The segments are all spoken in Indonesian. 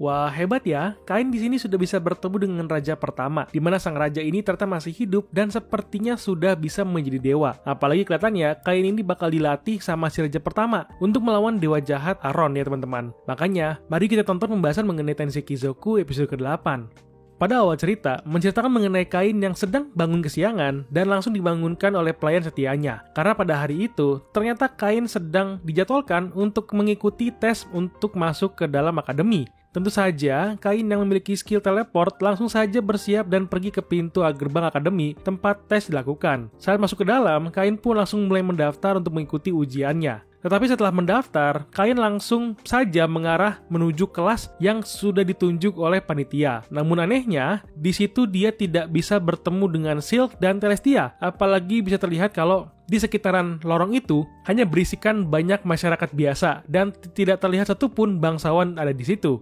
Wah, hebat ya. Kain di sini sudah bisa bertemu dengan raja pertama, di mana sang raja ini ternyata masih hidup dan sepertinya sudah bisa menjadi dewa. Apalagi kelihatannya Kain ini bakal dilatih sama si raja pertama untuk melawan dewa jahat Aron ya teman-teman. Makanya, mari kita tonton pembahasan mengenai Tensei Kizoku episode ke-8. Pada awal cerita, menceritakan mengenai Kain yang sedang bangun kesiangan dan langsung dibangunkan oleh pelayan setianya. Karena pada hari itu, ternyata Kain sedang dijadwalkan untuk mengikuti tes untuk masuk ke dalam akademi. Tentu saja, Kain yang memiliki skill teleport langsung saja bersiap dan pergi ke pintu gerbang akademi tempat tes dilakukan. Saat masuk ke dalam, Kain pun langsung mulai mendaftar untuk mengikuti ujiannya. Tetapi setelah mendaftar, Kain langsung saja mengarah menuju kelas yang sudah ditunjuk oleh panitia. Namun anehnya, di situ dia tidak bisa bertemu dengan Silk dan Celestia. Apalagi bisa terlihat kalau di sekitaran lorong itu hanya berisikan banyak masyarakat biasa dan tidak terlihat satupun bangsawan ada di situ.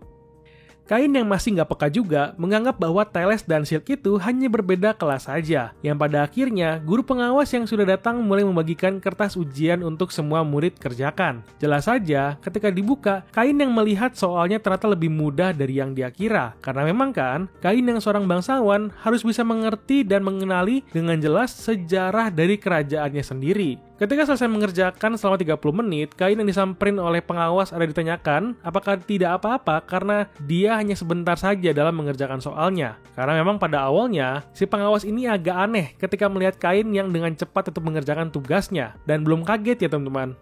Kain yang masih nggak peka juga menganggap bahwa Teles dan Silk itu hanya berbeda kelas saja, yang pada akhirnya guru pengawas yang sudah datang mulai membagikan kertas ujian untuk semua murid kerjakan. Jelas saja, ketika dibuka, Kain yang melihat soalnya ternyata lebih mudah dari yang dia kira. Karena memang kan, Kain yang seorang bangsawan harus bisa mengerti dan mengenali dengan jelas sejarah dari kerajaannya sendiri. Ketika selesai mengerjakan selama 30 menit, Kain yang disamperin oleh pengawas ada ditanyakan apakah tidak apa-apa karena dia hanya sebentar saja dalam mengerjakan soalnya. Karena memang pada awalnya, si pengawas ini agak aneh ketika melihat Kain yang dengan cepat tetap mengerjakan tugasnya. Dan belum kaget ya teman-teman.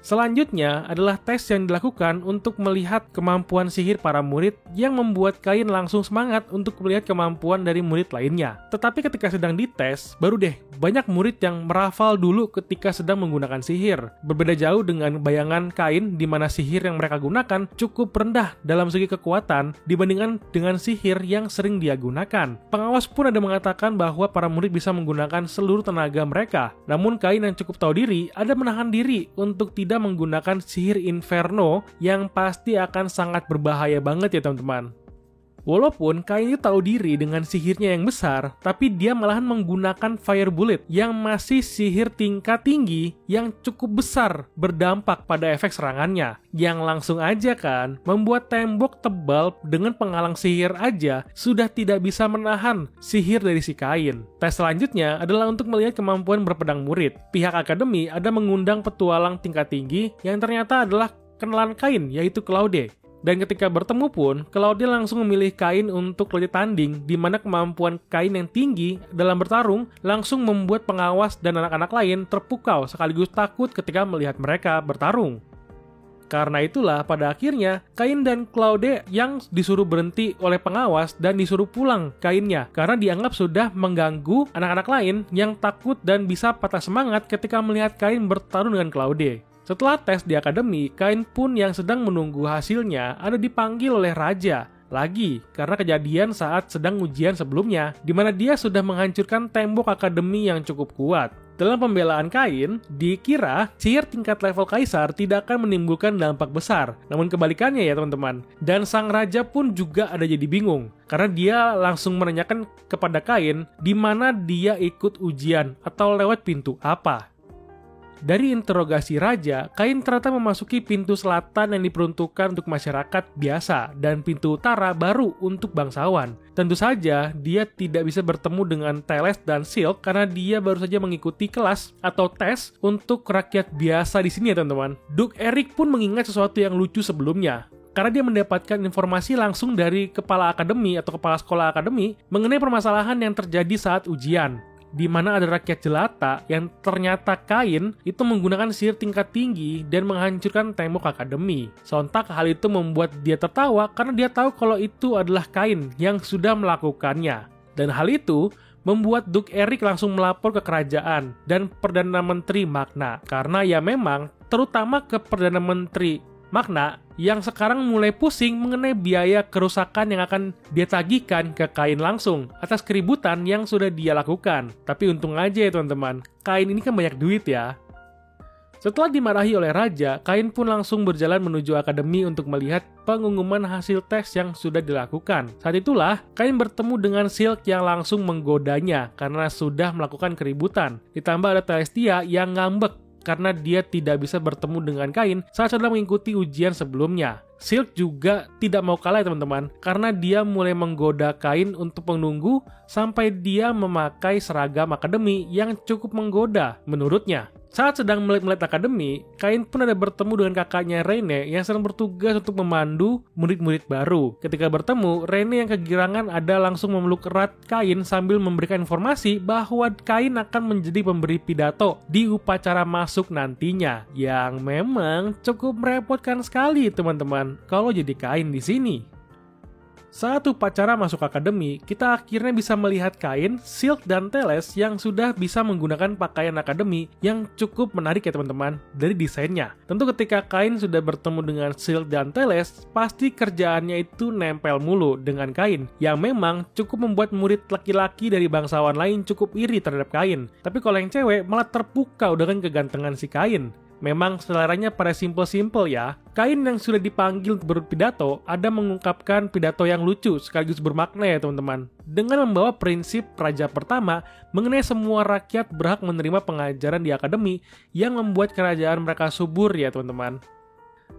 Selanjutnya adalah tes yang dilakukan untuk melihat kemampuan sihir para murid yang membuat Kain langsung semangat untuk melihat kemampuan dari murid lainnya. Tetapi ketika sedang dites, baru deh banyak murid yang merafal dulu ketika sedang menggunakan sihir. Berbeda jauh dengan bayangan Kain di mana sihir yang mereka gunakan cukup rendah dalam segi kekuatan dibandingkan dengan sihir yang sering dia gunakan. Pengawas pun ada mengatakan bahwa para murid bisa menggunakan seluruh tenaga mereka. Namun Kain yang cukup tahu diri ada menahan diri untuk tidak menggunakan sihir Inferno yang pasti akan sangat berbahaya banget ya teman-teman. Walaupun Kain itu tahu diri dengan sihirnya yang besar, tapi dia malahan menggunakan Fire Bullet yang masih sihir tingkat tinggi yang cukup besar berdampak pada efek serangannya. Yang langsung aja kan, membuat tembok tebal dengan penghalang sihir aja sudah tidak bisa menahan sihir dari si Kain. Tes selanjutnya adalah untuk melihat kemampuan berpedang murid. Pihak akademi ada mengundang petualang tingkat tinggi yang ternyata adalah kenalan Kain, yaitu Claude. Dan ketika bertemu pun, Claude langsung memilih Kain untuk latih tanding, di mana kemampuan Kain yang tinggi dalam bertarung langsung membuat pengawas dan anak-anak lain terpukau sekaligus takut ketika melihat mereka bertarung. Karena itulah pada akhirnya Kain dan Claude yang disuruh berhenti oleh pengawas dan disuruh pulang Kainnya karena dianggap sudah mengganggu anak-anak lain yang takut dan bisa patah semangat ketika melihat Kain bertarung dengan Claude. Setelah tes di akademi, Kain pun yang sedang menunggu hasilnya ada dipanggil oleh raja lagi karena kejadian saat sedang ujian sebelumnya di mana dia sudah menghancurkan tembok akademi yang cukup kuat. Dalam pembelaan Kain, dikira sihir tingkat level kaisar tidak akan menimbulkan dampak besar. Namun kebalikannya ya teman-teman. Dan sang raja pun juga ada jadi bingung karena dia langsung menanyakan kepada Kain di mana dia ikut ujian atau lewat pintu apa. Dari interogasi raja, Kain ternyata memasuki pintu selatan yang diperuntukkan untuk masyarakat biasa dan pintu utara baru untuk bangsawan. Tentu saja, dia tidak bisa bertemu dengan Teles dan Silk karena dia baru saja mengikuti kelas atau tes untuk rakyat biasa di sini ya teman-teman. Duke Eric pun mengingat sesuatu yang lucu sebelumnya. Karena dia mendapatkan informasi langsung dari kepala akademi atau kepala sekolah akademi mengenai permasalahan yang terjadi saat ujian. Di mana ada rakyat jelata yang ternyata Kain itu menggunakan sihir tingkat tinggi dan menghancurkan tembok akademi. Sontak hal itu membuat dia tertawa karena dia tahu kalau itu adalah Kain yang sudah melakukannya. Dan hal itu membuat Duke Eric langsung melapor ke kerajaan dan Perdana Menteri Magna. Karena ya memang terutama ke Perdana Menteri Magna yang sekarang mulai pusing mengenai biaya kerusakan yang akan dia tagihkan ke Kain langsung atas keributan yang sudah dia lakukan. Tapi untung aja ya teman-teman, Kain ini kan banyak duit ya. Setelah dimarahi oleh raja, Kain pun langsung berjalan menuju akademi untuk melihat pengumuman hasil tes yang sudah dilakukan. Saat itulah, Kain bertemu dengan Silk yang langsung menggodanya karena sudah melakukan keributan. Ditambah ada Celestia yang ngambek karena dia tidak bisa bertemu dengan Kain saat sedang mengikuti ujian sebelumnya. Silk juga tidak mau kalah ya teman-teman, karena dia mulai menggoda Kain untuk menunggu sampai dia memakai seragam akademi yang cukup menggoda menurutnya. Saat sedang melihat akademi, Kain pun ada bertemu dengan kakaknya Reine yang sedang bertugas untuk memandu murid-murid baru. Ketika bertemu, Reine yang kegirangan ada langsung memeluk erat Kain sambil memberikan informasi bahwa Kain akan menjadi pemberi pidato di upacara masuk nantinya, yang memang cukup merepotkan sekali teman-teman kalau jadi Kain di sini. Saat upacara masuk akademi, kita akhirnya bisa melihat Kain, Silk, dan Teles yang sudah bisa menggunakan pakaian akademi yang cukup menarik ya teman-teman dari desainnya. Tentu ketika Kain sudah bertemu dengan Silk dan Teles, pasti kerjaannya itu nempel mulu dengan Kain, yang memang cukup membuat murid laki-laki dari bangsawan lain cukup iri terhadap Kain. Tapi kalau yang cewek malah terpukau dengan kegantengan si Kain. Memang seleranya pada simple-simple ya. Kain yang sudah dipanggil berpidato ada mengungkapkan pidato yang lucu sekaligus bermakna ya teman-teman. Dengan membawa prinsip raja pertama mengenai semua rakyat berhak menerima pengajaran di akademi yang membuat kerajaan mereka subur ya teman-teman.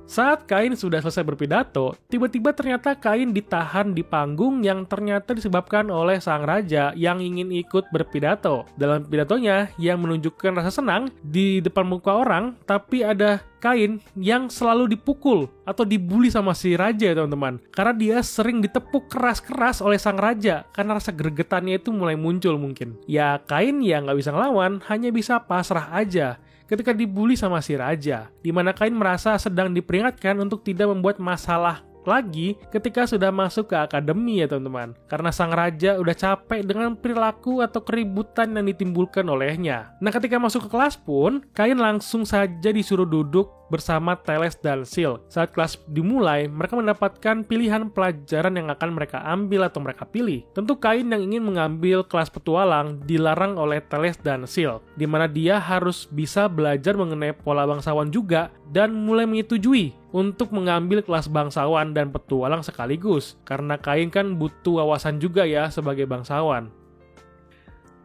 Saat Kain sudah selesai berpidato, tiba-tiba ternyata Kain ditahan di panggung yang ternyata disebabkan oleh sang raja yang ingin ikut berpidato. Dalam pidatonya yang menunjukkan rasa senang di depan muka orang, tapi ada Kain yang selalu dipukul atau dibully sama si raja ya teman-teman. Karena dia sering ditepuk keras-keras oleh sang raja karena rasa gregetannya itu mulai muncul mungkin. Ya Kain yang nggak bisa ngelawan, hanya bisa pasrah aja ketika dibully sama si raja, di mana Kain merasa sedang diperingatkan untuk tidak membuat masalah lagi ketika sudah masuk ke akademi ya teman-teman. Karena sang raja udah capek dengan perilaku atau keributan yang ditimbulkan olehnya. Nah ketika masuk ke kelas pun, Kain langsung saja disuruh duduk bersama Teles dan Silk. Saat kelas dimulai, mereka mendapatkan pilihan pelajaran yang akan mereka ambil atau mereka pilih. Tentu Kain yang ingin mengambil kelas petualang dilarang oleh Teles dan Silk, di mana dia harus bisa belajar mengenai pola bangsawan juga dan mulai menyetujui untuk mengambil kelas bangsawan dan petualang sekaligus. Karena Kain kan butuh wawasan juga ya sebagai bangsawan.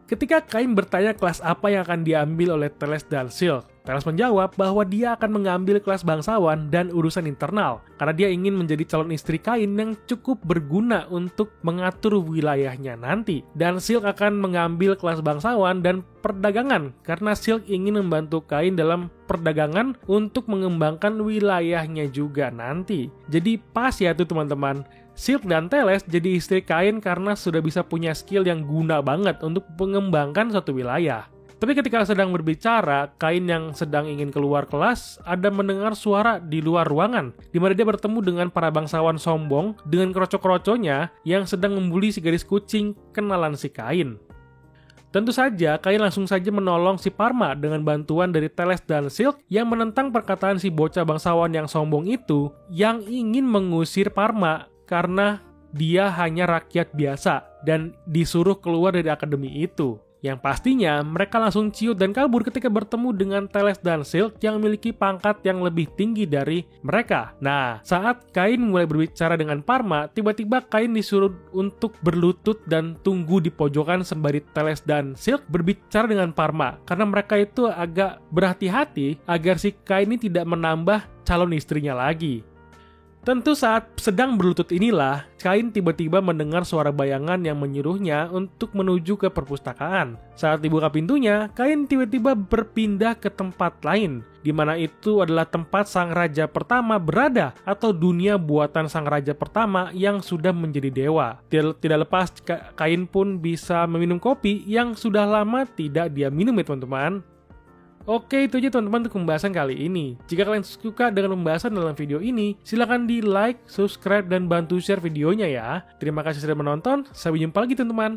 Ketika Kain bertanya kelas apa yang akan diambil oleh Teles dan Silk, Teles menjawab bahwa dia akan mengambil kelas bangsawan dan urusan internal, karena dia ingin menjadi calon istri Kain yang cukup berguna untuk mengatur wilayahnya nanti. Dan Silk akan mengambil kelas bangsawan dan perdagangan, karena Silk ingin membantu Kain dalam perdagangan untuk mengembangkan wilayahnya juga nanti. Jadi pas ya tuh teman-teman. Silk dan Teles jadi istri Kain karena sudah bisa punya skill yang guna banget untuk mengembangkan suatu wilayah. Tapi ketika sedang berbicara, Kain yang sedang ingin keluar kelas ada mendengar suara di luar ruangan, di mana dia bertemu dengan para bangsawan sombong dengan kroco-kroconya yang sedang membuli si gadis kucing kenalan si Kain. Tentu saja, Kain langsung saja menolong si Parma dengan bantuan dari Teles dan Silk yang menentang perkataan si bocah bangsawan yang sombong itu yang ingin mengusir Parma karena dia hanya rakyat biasa dan disuruh keluar dari akademi itu. Yang pastinya mereka langsung ciut dan kabur ketika bertemu dengan Teles dan Silk yang memiliki pangkat yang lebih tinggi dari mereka. Nah, saat Kain mulai berbicara dengan Parma, tiba-tiba Kain disuruh untuk berlutut dan tunggu di pojokan sembari Teles dan Silk berbicara dengan Parma, karena mereka itu agak berhati-hati agar si Kain ini tidak menambah calon istrinya lagi. Tentu saat sedang berlutut inilah, Kain tiba-tiba mendengar suara bayangan yang menyuruhnya untuk menuju ke perpustakaan. Saat dibuka pintunya, Kain tiba-tiba berpindah ke tempat lain, di mana itu adalah tempat sang raja pertama berada, atau dunia buatan sang raja pertama yang sudah menjadi dewa. Tidak lepas, Kain pun bisa meminum kopi yang sudah lama tidak dia minum ya teman-teman. Oke, itu aja teman-teman untuk pembahasan kali ini. Jika kalian suka dengan pembahasan dalam video ini, silahkan di like, subscribe, dan bantu share videonya ya. Terima kasih sudah menonton, sampai jumpa lagi teman-teman.